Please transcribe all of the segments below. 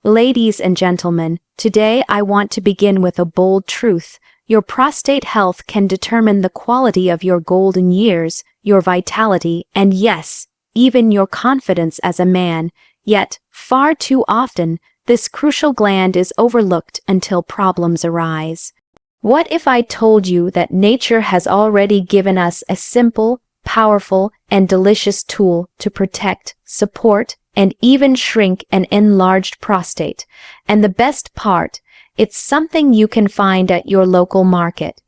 Ladies and gentlemen, today I want to begin with a bold truth. Your prostate health can determine the quality of your golden years, your vitality, and yes, even your confidence as a man. Yet, far too often, this crucial gland is overlooked until problems arise. What if I told you that nature has already given us a simple, powerful, and delicious tool to protect, support, and even shrink an enlarged prostate? And the best part, it's something you can find at your local market.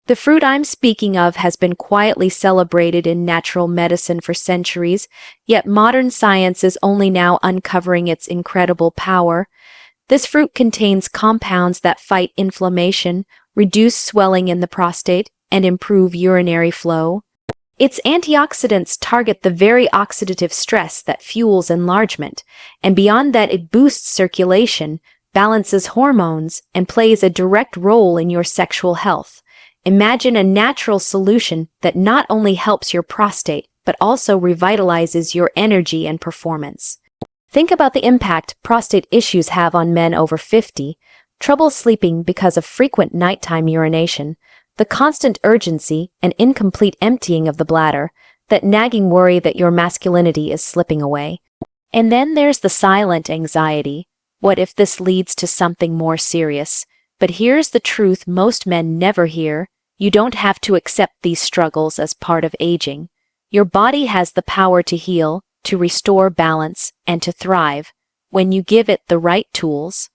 The fruit I'm speaking of has been quietly celebrated in natural medicine for centuries, yet modern science is only now uncovering its incredible power. This fruit contains compounds that fight inflammation, reduce swelling in the prostate, and improve urinary flow. Its antioxidants target the very oxidative stress that fuels enlargement, and beyond that it boosts circulation, balances hormones, and plays a direct role in your sexual health. Imagine a natural solution that not only helps your prostate, but also revitalizes your energy and performance. Think about the impact prostate issues have on men over 50, trouble sleeping because of frequent nighttime urination, the constant urgency and incomplete emptying of the bladder, that nagging worry that your masculinity is slipping away. And then there's the silent anxiety. What if this leads to something more serious? But here's the truth most men never hear. You don't have to accept these struggles as part of aging. Your body has the power to heal, to restore balance, and to thrive when you give it the right tools.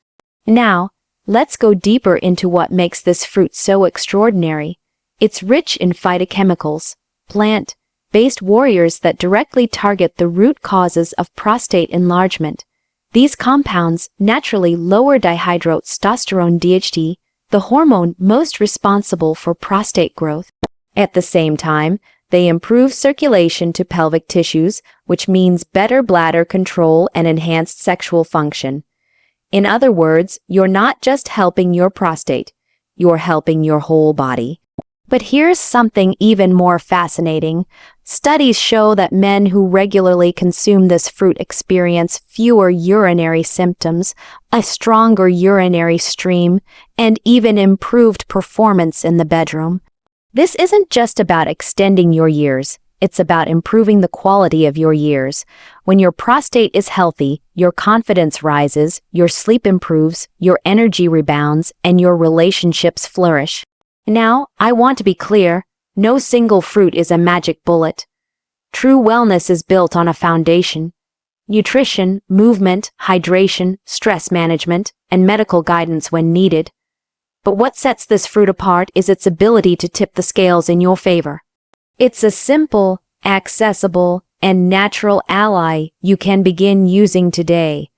Now, let's go deeper into what makes this fruit so extraordinary. It's rich in phytochemicals, plant-based warriors that directly target the root causes of prostate enlargement. These compounds naturally lower dihydrotestosterone DHT, the hormone most responsible for prostate growth. At the same time, they improve circulation to pelvic tissues, which means better bladder control and enhanced sexual function. In other words, you're not just helping your prostate, you're helping your whole body. But here's something even more fascinating. Studies show that men who regularly consume this fruit experience fewer urinary symptoms, a stronger urinary stream, and even improved performance in the bedroom. This isn't just about extending your years, it's about improving the quality of your years. When your prostate is healthy, your confidence rises, your sleep improves, your energy rebounds, and your relationships flourish. Now, I want to be clear, no single fruit is a magic bullet. True wellness is built on a foundation: nutrition, movement, hydration, stress management, and medical guidance when needed. But what sets this fruit apart is its ability to tip the scales in your favor. It's a simple, accessible, and natural ally you can begin using today.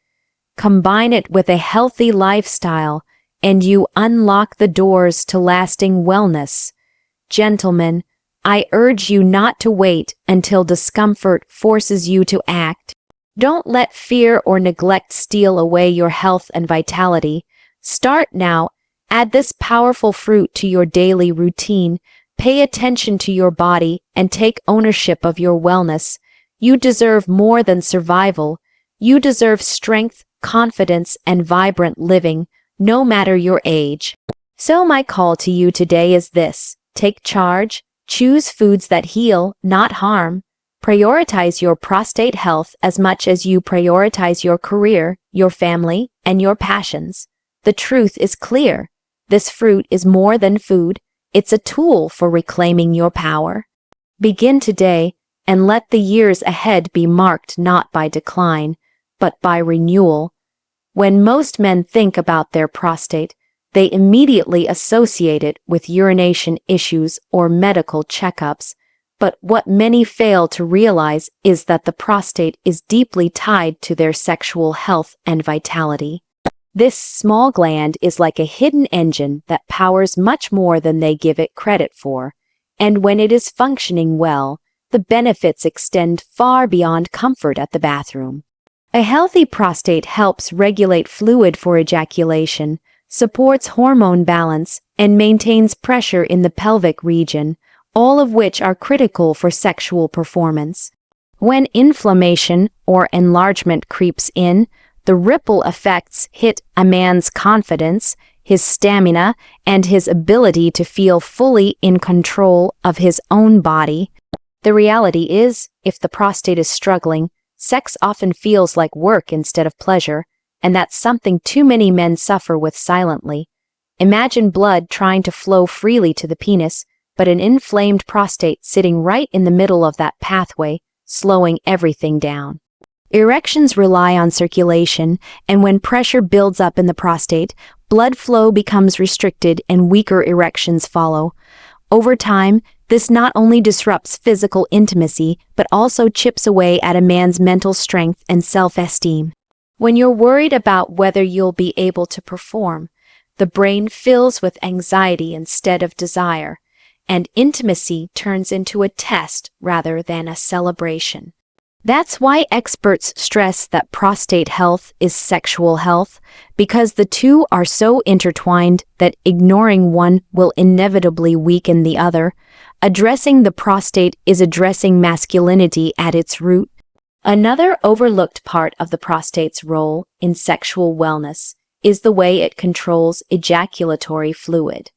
Combine it with a healthy lifestyle, and you unlock the doors to lasting wellness. Gentlemen, I urge you not to wait until discomfort forces you to act. Don't let fear or neglect steal away your health and vitality. Start now. Add this powerful fruit to your daily routine. Pay attention to your body and take ownership of your wellness. You deserve more than survival. You deserve strength, confidence, and vibrant living, no matter your age. So my call to you today is this: take charge, choose foods that heal, not harm. Prioritize your prostate health as much as you prioritize your career, your family, and your passions. The truth is clear. This fruit is more than food. It's a tool for reclaiming your power. Begin today and let the years ahead be marked not by decline, but by renewal. When most men think about their prostate, they immediately associate it with urination issues or medical checkups. But what many fail to realize is that the prostate is deeply tied to their sexual health and vitality. This small gland is like a hidden engine that powers much more than they give it credit for. And when it is functioning well, the benefits extend far beyond comfort at the bathroom. A healthy prostate helps regulate fluid for ejaculation, supports hormone balance, and maintains pressure in the pelvic region, all of which are critical for sexual performance. When inflammation or enlargement creeps in, the ripple effects hit a man's confidence, his stamina, and his ability to feel fully in control of his own body. The reality is, if the prostate is struggling, sex often feels like work instead of pleasure, and that's something too many men suffer with silently. Imagine blood trying to flow freely to the penis, but an inflamed prostate sitting right in the middle of that pathway, slowing everything down. Erections rely on circulation, and when pressure builds up in the prostate, blood flow becomes restricted and weaker erections follow. Over time, this not only disrupts physical intimacy, but also chips away at a man's mental strength and self-esteem. When you're worried about whether you'll be able to perform, the brain fills with anxiety instead of desire, and intimacy turns into a test rather than a celebration. That's why experts stress that prostate health is sexual health, because the two are so intertwined that ignoring one will inevitably weaken the other. Addressing the prostate is addressing masculinity at its root. Another overlooked part of the prostate's role in sexual wellness is the way it controls ejaculatory fluid.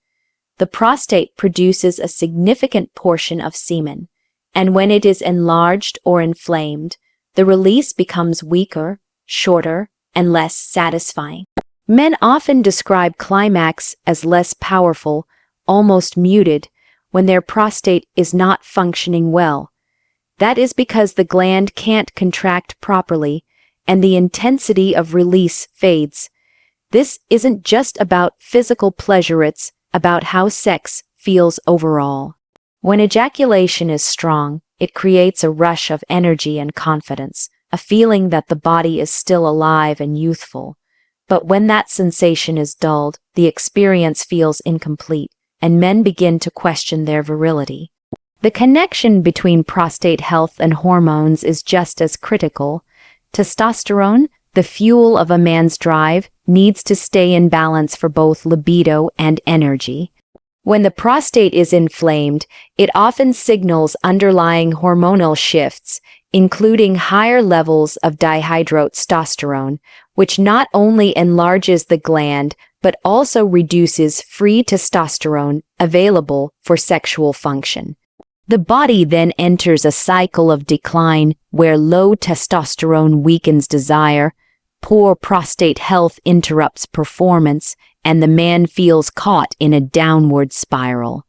The prostate produces a significant portion of semen, and when it is enlarged or inflamed, the release becomes weaker, shorter, and less satisfying. Men often describe climax as less powerful, almost muted, when their prostate is not functioning well. That is because the gland can't contract properly, and the intensity of release fades. This isn't just about physical pleasure, it's about how sex feels overall. When ejaculation is strong, it creates a rush of energy and confidence, a feeling that the body is still alive and youthful. But when that sensation is dulled, the experience feels incomplete, and men begin to question their virility. The connection between prostate health and hormones is just as critical. Testosterone, the fuel of a man's drive, needs to stay in balance for both libido and energy. When the prostate is inflamed, it often signals underlying hormonal shifts, including higher levels of dihydrotestosterone, which not only enlarges the gland but also reduces free testosterone available for sexual function. The body then enters a cycle of decline where low testosterone weakens desire, poor prostate health interrupts performance, and the man feels caught in a downward spiral.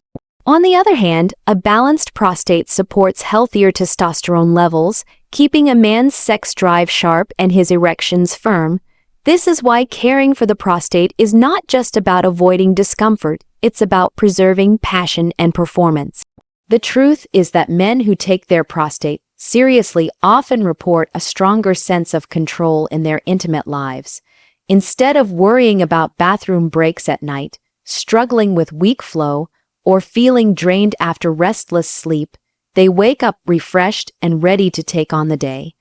On the other hand, a balanced prostate supports healthier testosterone levels, keeping a man's sex drive sharp and his erections firm. This is why caring for the prostate is not just about avoiding discomfort, it's about preserving passion and performance. The truth is that men who take their prostate seriously often report a stronger sense of control in their intimate lives. Instead of worrying about bathroom breaks at night, struggling with weak flow, or feeling drained after restless sleep, they wake up refreshed and ready to take on the day.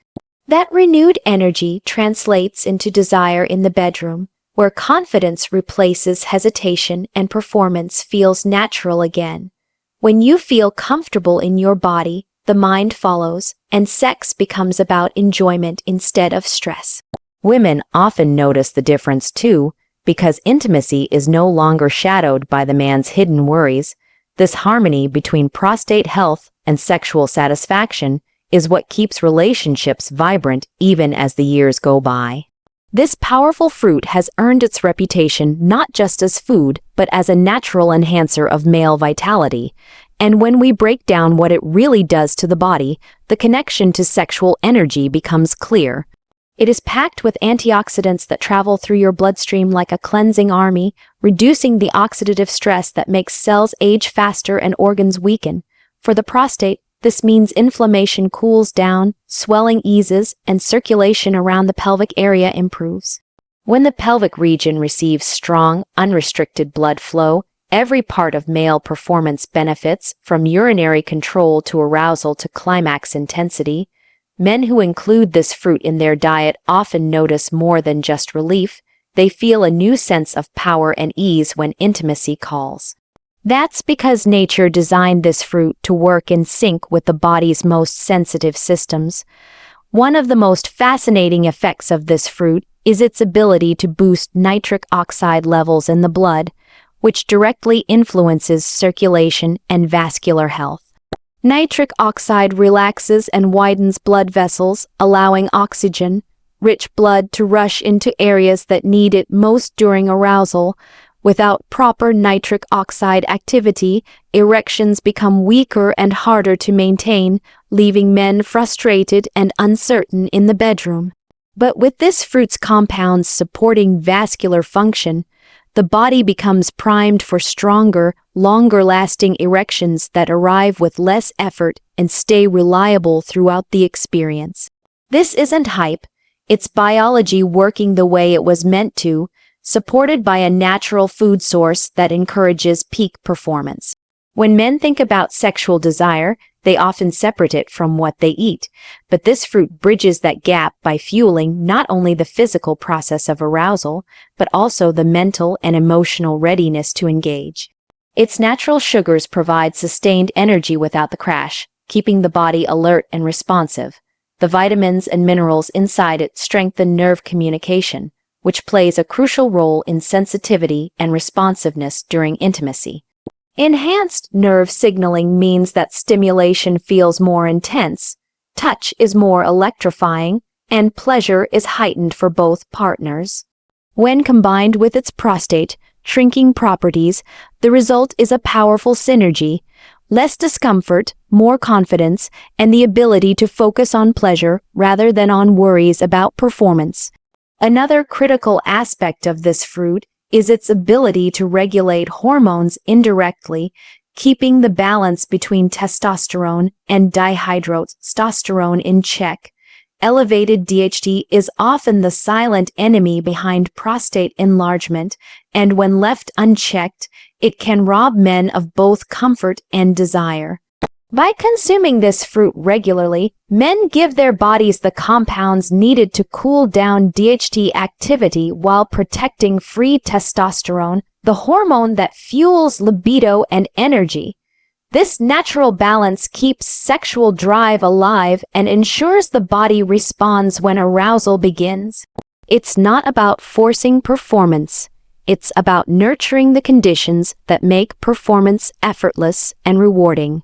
That renewed energy translates into desire in the bedroom, where confidence replaces hesitation and performance feels natural again. When you feel comfortable in your body, the mind follows, and sex becomes about enjoyment instead of stress. Women often notice the difference too, because intimacy is no longer shadowed by the man's hidden worries. This harmony between prostate health and sexual satisfaction is what keeps relationships vibrant even as the years go by. This powerful fruit has earned its reputation not just as food, but as a natural enhancer of male vitality. And when we break down what it really does to the body, the connection to sexual energy becomes clear. It is packed with antioxidants that travel through your bloodstream like a cleansing army, reducing the oxidative stress that makes cells age faster and organs weaken. For the prostate, this means inflammation cools down, swelling eases, and circulation around the pelvic area improves. When the pelvic region receives strong, unrestricted blood flow, every part of male performance benefits, from urinary control to arousal to climax intensity. Men who include this fruit in their diet often notice more than just relief. They feel a new sense of power and ease when intimacy calls. That's because nature designed this fruit to work in sync with the body's most sensitive systems. One of the most fascinating effects of this fruit is its ability to boost nitric oxide levels in the blood, which directly influences circulation and vascular health. Nitric oxide relaxes and widens blood vessels, allowing oxygen-rich blood to rush into areas that need it most during arousal. Without proper nitric oxide activity, erections become weaker and harder to maintain, leaving men frustrated and uncertain in the bedroom. But with this fruit's compounds supporting vascular function, the body becomes primed for stronger, longer-lasting erections that arrive with less effort and stay reliable throughout the experience. This isn't hype, it's biology working the way it was meant to, supported by a natural food source that encourages peak performance. When men think about sexual desire, they often separate it from what they eat, but this fruit bridges that gap by fueling not only the physical process of arousal, but also the mental and emotional readiness to engage. Its natural sugars provide sustained energy without the crash, keeping the body alert and responsive. The vitamins and minerals inside it strengthen nerve communication, which plays a crucial role in sensitivity and responsiveness during intimacy. Enhanced nerve signaling means that stimulation feels more intense, touch is more electrifying, and pleasure is heightened for both partners. When combined with its prostate-shrinking properties, the result is a powerful synergy: less discomfort, more confidence, and the ability to focus on pleasure rather than on worries about performance. Another critical aspect of this fruit is its ability to regulate hormones indirectly, keeping the balance between testosterone and dihydrotestosterone in check. Elevated DHT is often the silent enemy behind prostate enlargement, and when left unchecked, it can rob men of both comfort and desire. By consuming this fruit regularly, men give their bodies the compounds needed to cool down DHT activity while protecting free testosterone, the hormone that fuels libido and energy. This natural balance keeps sexual drive alive and ensures the body responds when arousal begins. It's not about forcing performance. It's about nurturing the conditions that make performance effortless and rewarding.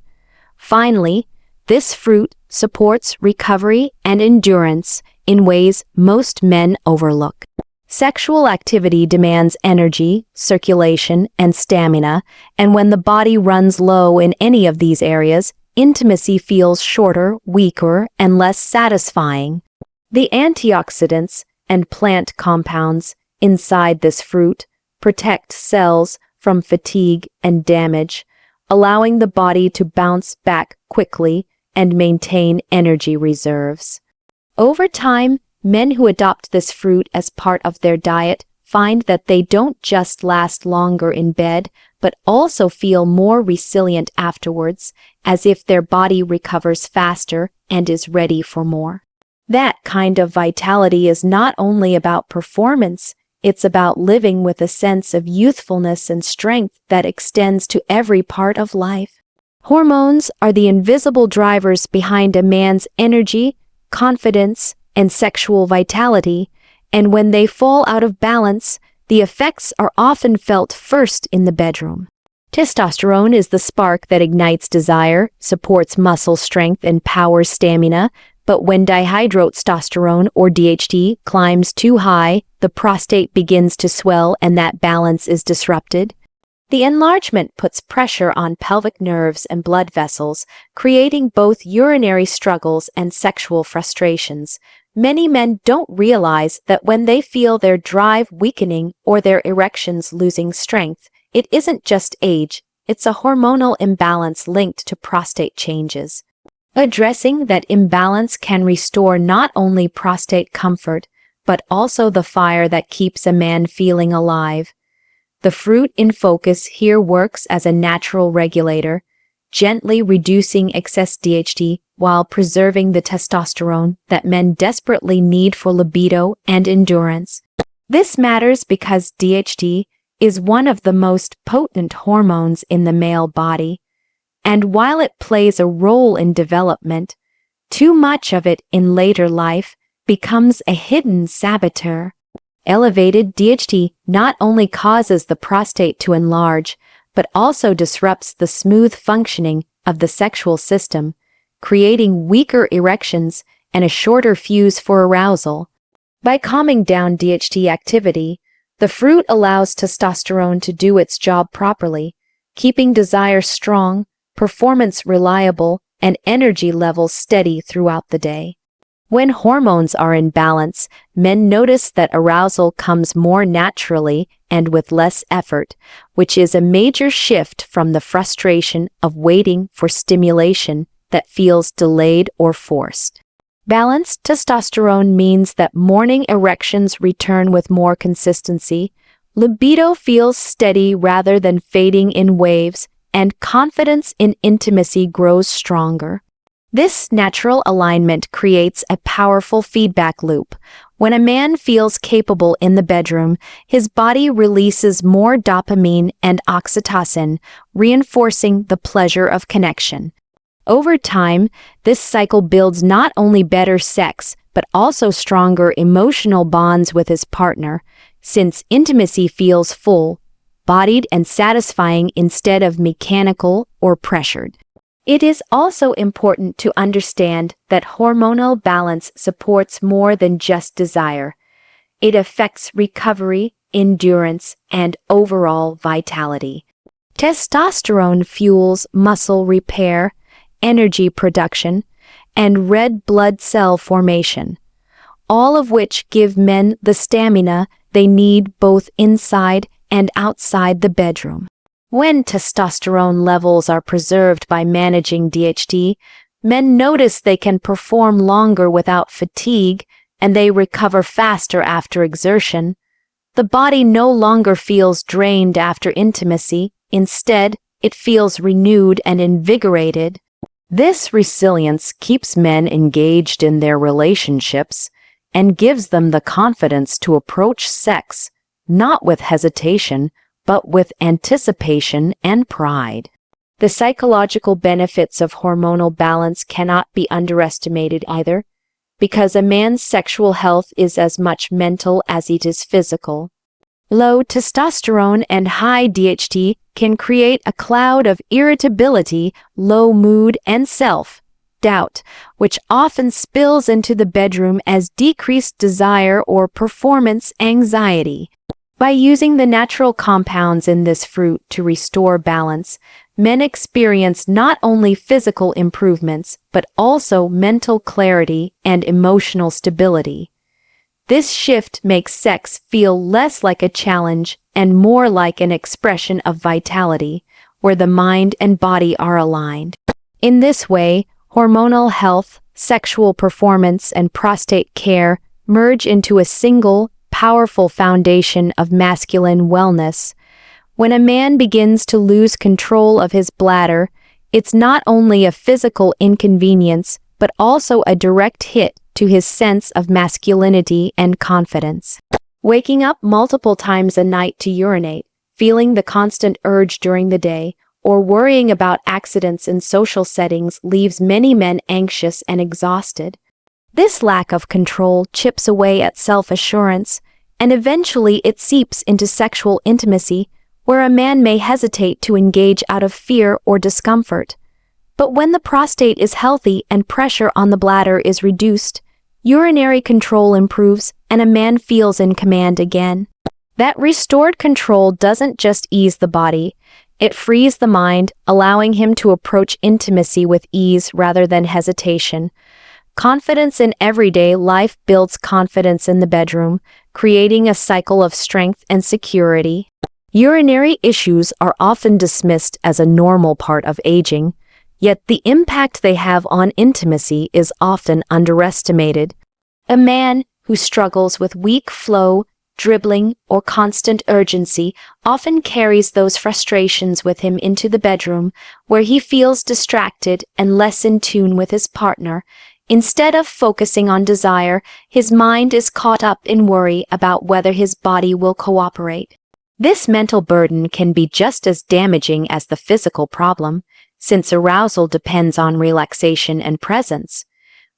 Finally, this fruit supports recovery and endurance in ways most men overlook. Sexual activity demands energy, circulation, and stamina, and when the body runs low in any of these areas, intimacy feels shorter, weaker, and less satisfying. The antioxidants and plant compounds inside this fruit protect cells from fatigue and damage, allowing the body to bounce back quickly and maintain energy reserves. Over time, men who adopt this fruit as part of their diet find that they don't just last longer in bed, but also feel more resilient afterwards, as if their body recovers faster and is ready for more. That kind of vitality is not only about performance, it's about living with a sense of youthfulness and strength that extends to every part of life. Hormones are the invisible drivers behind a man's energy, confidence, and sexual vitality, and when they fall out of balance, the effects are often felt first in the bedroom. Testosterone is the spark that ignites desire, supports muscle strength, and powers stamina, but when dihydrotestosterone, or DHT, climbs too high, the prostate begins to swell and that balance is disrupted. The enlargement puts pressure on pelvic nerves and blood vessels, creating both urinary struggles and sexual frustrations. Many men don't realize that when they feel their drive weakening or their erections losing strength, it isn't just age, it's a hormonal imbalance linked to prostate changes. Addressing that imbalance can restore not only prostate comfort, but also the fire that keeps a man feeling alive. The fruit in focus here works as a natural regulator, gently reducing excess DHT while preserving the testosterone that men desperately need for libido and endurance. This matters because DHT is one of the most potent hormones in the male body, and while it plays a role in development, too much of it in later life becomes a hidden saboteur. Elevated DHT not only causes the prostate to enlarge, but also disrupts the smooth functioning of the sexual system, creating weaker erections and a shorter fuse for arousal. By calming down DHT activity, the fruit allows testosterone to do its job properly, keeping desire strong, performance reliable, and energy levels steady throughout the day. When hormones are in balance, men notice that arousal comes more naturally and with less effort, which is a major shift from the frustration of waiting for stimulation that feels delayed or forced. Balanced testosterone means that morning erections return with more consistency, libido feels steady rather than fading in waves, and confidence in intimacy grows stronger. This natural alignment creates a powerful feedback loop. When a man feels capable in the bedroom, his body releases more dopamine and oxytocin, reinforcing the pleasure of connection. Over time, this cycle builds not only better sex, but also stronger emotional bonds with his partner, since intimacy feels full, bodied, and satisfying instead of mechanical or pressured. It is also important to understand that hormonal balance supports more than just desire. It affects recovery, endurance, and overall vitality. Testosterone fuels muscle repair, energy production, and red blood cell formation, all of which give men the stamina they need both inside and outside the bedroom. When testosterone levels are preserved by managing DHT, men notice they can perform longer without fatigue, and they recover faster after exertion. The body no longer feels drained after intimacy. Instead, it feels renewed and invigorated. This resilience keeps men engaged in their relationships and gives them the confidence to approach sex, not with hesitation, but with anticipation and pride. The psychological benefits of hormonal balance cannot be underestimated either, because a man's sexual health is as much mental as it is physical. Low testosterone and high DHT can create a cloud of irritability, low mood, and self-doubt, which often spills into the bedroom as decreased desire or performance anxiety. By using the natural compounds in this fruit to restore balance, men experience not only physical improvements, but also mental clarity and emotional stability. This shift makes sex feel less like a challenge and more like an expression of vitality, where the mind and body are aligned. In this way, hormonal health, sexual performance, and prostate care merge into a single, powerful foundation of masculine wellness. When a man begins to lose control of his bladder, it's not only a physical inconvenience, but also a direct hit to his sense of masculinity and confidence. Waking up multiple times a night to urinate, feeling the constant urge during the day, or worrying about accidents in social settings leaves many men anxious and exhausted. This lack of control chips away at self-assurance, and eventually it seeps into sexual intimacy, where a man may hesitate to engage out of fear or discomfort. But when the prostate is healthy and pressure on the bladder is reduced, urinary control improves and a man feels in command again. That restored control doesn't just ease the body, it frees the mind, allowing him to approach intimacy with ease rather than hesitation. Confidence in everyday life builds confidence in the bedroom, creating a cycle of strength and security. Urinary issues are often dismissed as a normal part of aging, yet the impact they have on intimacy is often underestimated. A man who struggles with weak flow, dribbling, or constant urgency often carries those frustrations with him into the bedroom, where he feels distracted and less in tune with his partner. Instead of focusing on desire, his mind is caught up in worry about whether his body will cooperate. This mental burden can be just as damaging as the physical problem, since arousal depends on relaxation and presence.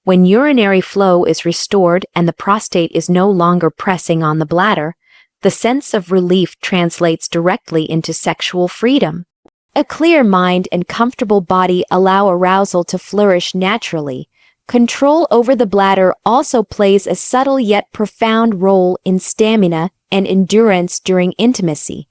When urinary flow is restored and the prostate is no longer pressing on the bladder, the sense of relief translates directly into sexual freedom. A clear mind and comfortable body allow arousal to flourish naturally. Control over the bladder also plays a subtle yet profound role in stamina and endurance during intimacy.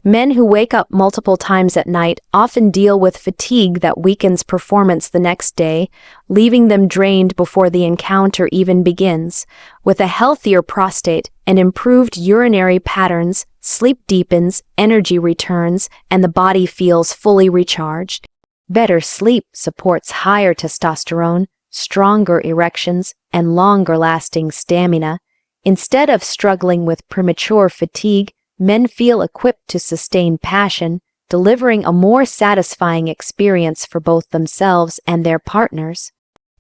Men who wake up multiple times at night often deal with fatigue that weakens performance the next day, leaving them drained before the encounter even begins. With a healthier prostate and improved urinary patterns, sleep deepens, energy returns, and the body feels fully recharged. Better sleep supports higher testosterone, stronger erections, and longer-lasting stamina. Instead of struggling with premature fatigue, men feel equipped to sustain passion, delivering a more satisfying experience for both themselves and their partners.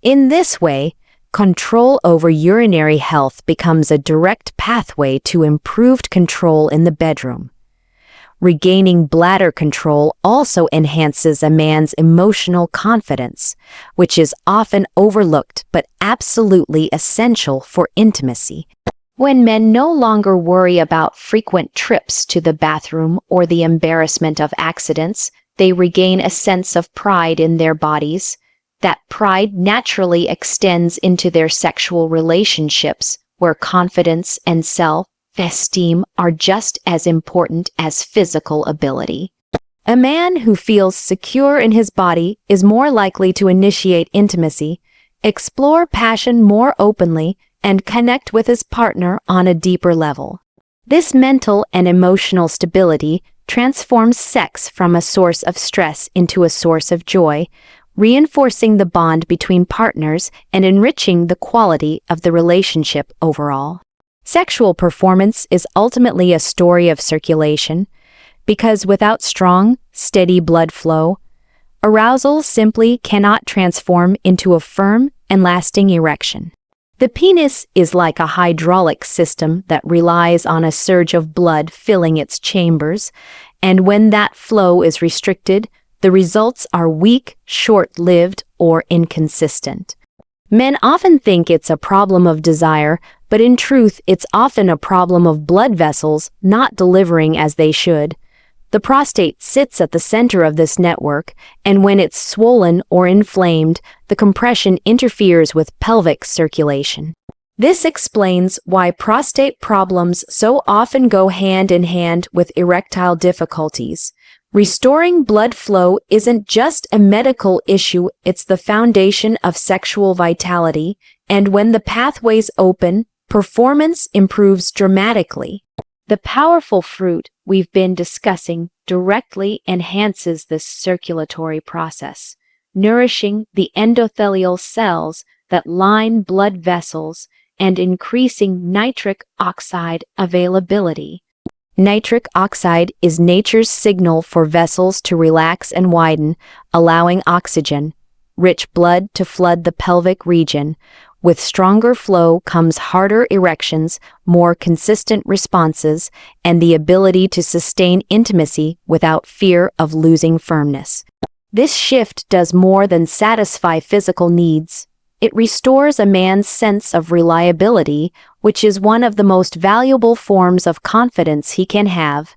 In this way, control over urinary health becomes a direct pathway to improved control in the bedroom. Regaining bladder control also enhances a man's emotional confidence, which is often overlooked but absolutely essential for intimacy. When men no longer worry about frequent trips to the bathroom or the embarrassment of accidents, they regain a sense of pride in their bodies. That pride naturally extends into their sexual relationships, where confidence and self-esteem are just as important as physical ability. A man who feels secure in his body is more likely to initiate intimacy, explore passion more openly, and connect with his partner on a deeper level. This mental and emotional stability transforms sex from a source of stress into a source of joy, reinforcing the bond between partners and enriching the quality of the relationship overall. Sexual performance is ultimately a story of circulation, because without strong, steady blood flow, arousal simply cannot transform into a firm and lasting erection. The penis is like a hydraulic system that relies on a surge of blood filling its chambers, and when that flow is restricted, the results are weak, short-lived, or inconsistent. Men often think it's a problem of desire, but in truth, it's often a problem of blood vessels not delivering as they should. The prostate sits at the center of this network, and when it's swollen or inflamed, the compression interferes with pelvic circulation. This explains why prostate problems so often go hand in hand with erectile difficulties. Restoring blood flow isn't just a medical issue, it's the foundation of sexual vitality, and when the pathways open, performance improves dramatically. The powerful fruit we've been discussing directly enhances this circulatory process, nourishing the endothelial cells that line blood vessels and increasing nitric oxide availability. Nitric oxide is nature's signal for vessels to relax and widen, allowing oxygen, rich blood to flood the pelvic region. With stronger flow comes harder erections, more consistent responses, and the ability to sustain intimacy without fear of losing firmness. This shift does more than satisfy physical needs. It restores a man's sense of reliability, which is one of the most valuable forms of confidence he can have.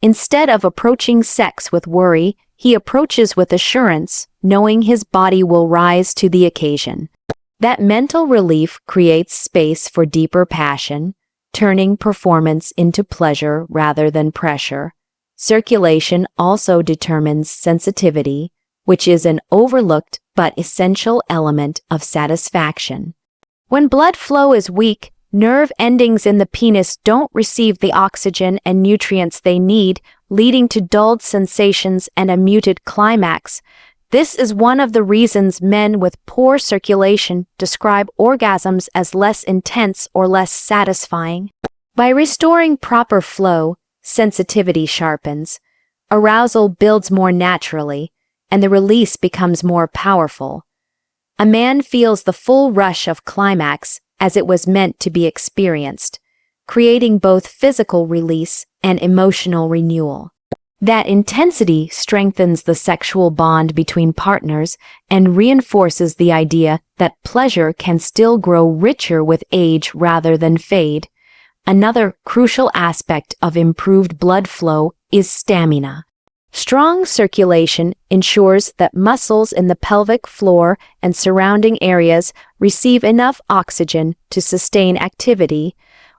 Instead of approaching sex with worry, he approaches with assurance, knowing his body will rise to the occasion. That mental relief creates space for deeper passion, turning performance into pleasure rather than pressure. Circulation also determines sensitivity, which is an overlooked but essential element of satisfaction. When blood flow is weak, nerve endings in the penis don't receive the oxygen and nutrients they need, leading to dulled sensations and a muted climax. This is one of the reasons men with poor circulation describe orgasms as less intense or less satisfying. By restoring proper flow, sensitivity sharpens, arousal builds more naturally, and the release becomes more powerful. A man feels the full rush of climax as it was meant to be experienced, creating both physical release and emotional renewal. That intensity strengthens the sexual bond between partners and reinforces the idea that pleasure can still grow richer with age rather than fade. Another crucial aspect of improved blood flow is stamina. Strong circulation ensures that muscles in the pelvic floor and surrounding areas receive enough oxygen to sustain activity,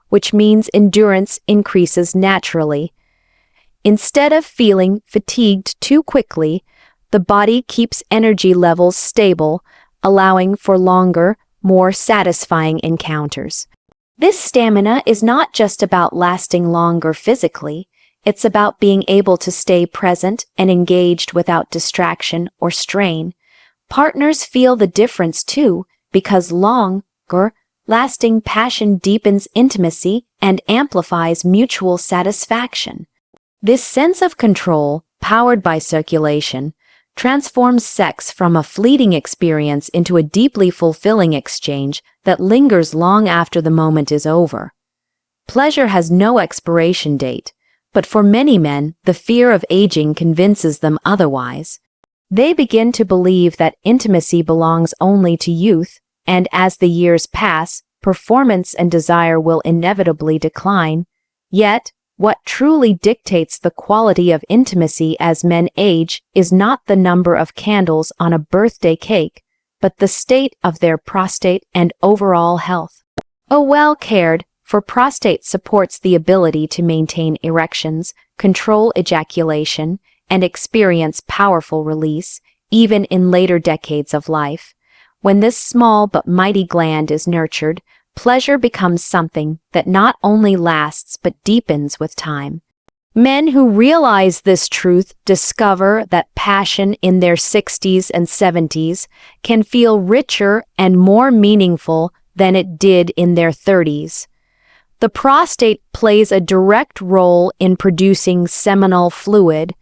which means endurance increases naturally. Instead of feeling fatigued too quickly, the body keeps energy levels stable, allowing for longer, more satisfying encounters. This stamina is not just about lasting longer physically, it's about being able to stay present and engaged without distraction or strain. Partners feel the difference too, because longer, lasting passion deepens intimacy and amplifies mutual satisfaction. This sense of control, powered by circulation, transforms sex from a fleeting experience into a deeply fulfilling exchange that lingers long after the moment is over. Pleasure has no expiration date, but for many men, the fear of aging convinces them otherwise. They begin to believe that intimacy belongs only to youth, and as the years pass, performance and desire will inevitably decline. Yet, what truly dictates the quality of intimacy as men age is not the number of candles on a birthday cake, but the state of their prostate and overall health. A well-cared for prostate supports the ability to maintain erections, control ejaculation, and experience powerful release, even in later decades of life. When this small but mighty gland is nurtured, pleasure becomes something that not only lasts but deepens with time. Men who realize this truth discover that passion in their 60s and 70s can feel richer and more meaningful than it did in their 30s. The prostate plays a direct role in producing seminal fluid,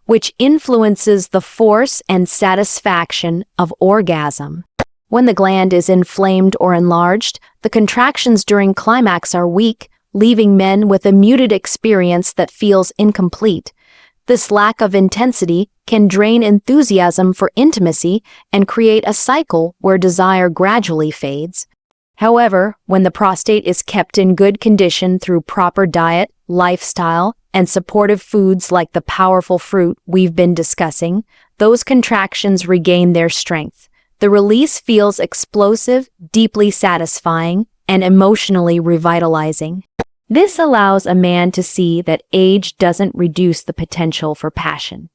which influences the force and satisfaction of orgasm. When the gland is inflamed or enlarged, the contractions during climax are weak, leaving men with a muted experience that feels incomplete. This lack of intensity can drain enthusiasm for intimacy and create a cycle where desire gradually fades. However, when the prostate is kept in good condition through proper diet, lifestyle, and supportive foods like the powerful fruit we've been discussing, those contractions regain their strength. The release feels explosive, deeply satisfying, and emotionally revitalizing. This allows a man to see that age doesn't reduce the potential for passion.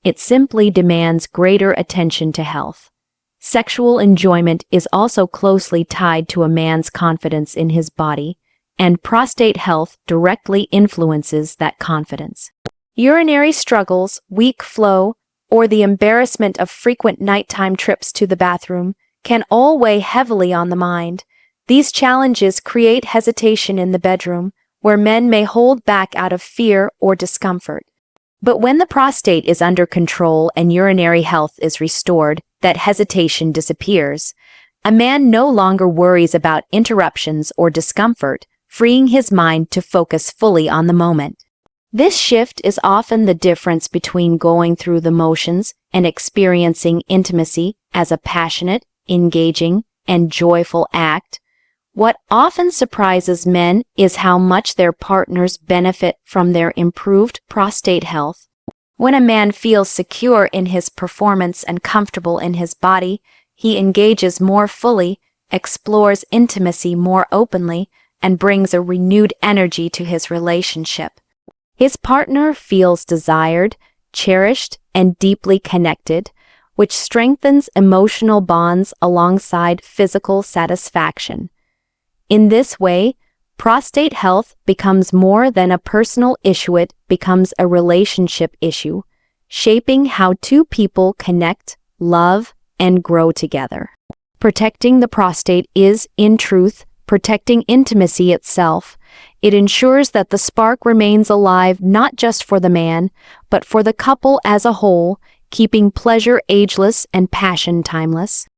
It simply demands greater attention to health. Sexual enjoyment is also closely tied to a man's confidence in his body, and prostate health directly influences that confidence. Urinary struggles, weak flow, or the embarrassment of frequent nighttime trips to the bathroom can all weigh heavily on the mind. These challenges create hesitation in the bedroom, where men may hold back out of fear or discomfort. But when the prostate is under control and urinary health is restored, that hesitation disappears. A man no longer worries about interruptions or discomfort, freeing his mind to focus fully on the moment. This shift is often the difference between going through the motions and experiencing intimacy as a passionate, engaging, and joyful act. What often surprises men is how much their partners benefit from their improved prostate health. When a man feels secure in his performance and comfortable in his body, he engages more fully, explores intimacy more openly, and brings a renewed energy to his relationship. His partner feels desired, cherished, and deeply connected, which strengthens emotional bonds alongside physical satisfaction. In this way, prostate health becomes more than a personal issue, it becomes a relationship issue, shaping how two people connect, love, and grow together. Protecting the prostate is, in truth, protecting intimacy itself. It ensures that the spark remains alive not just for the man, but for the couple as a whole, keeping pleasure ageless and passion timeless.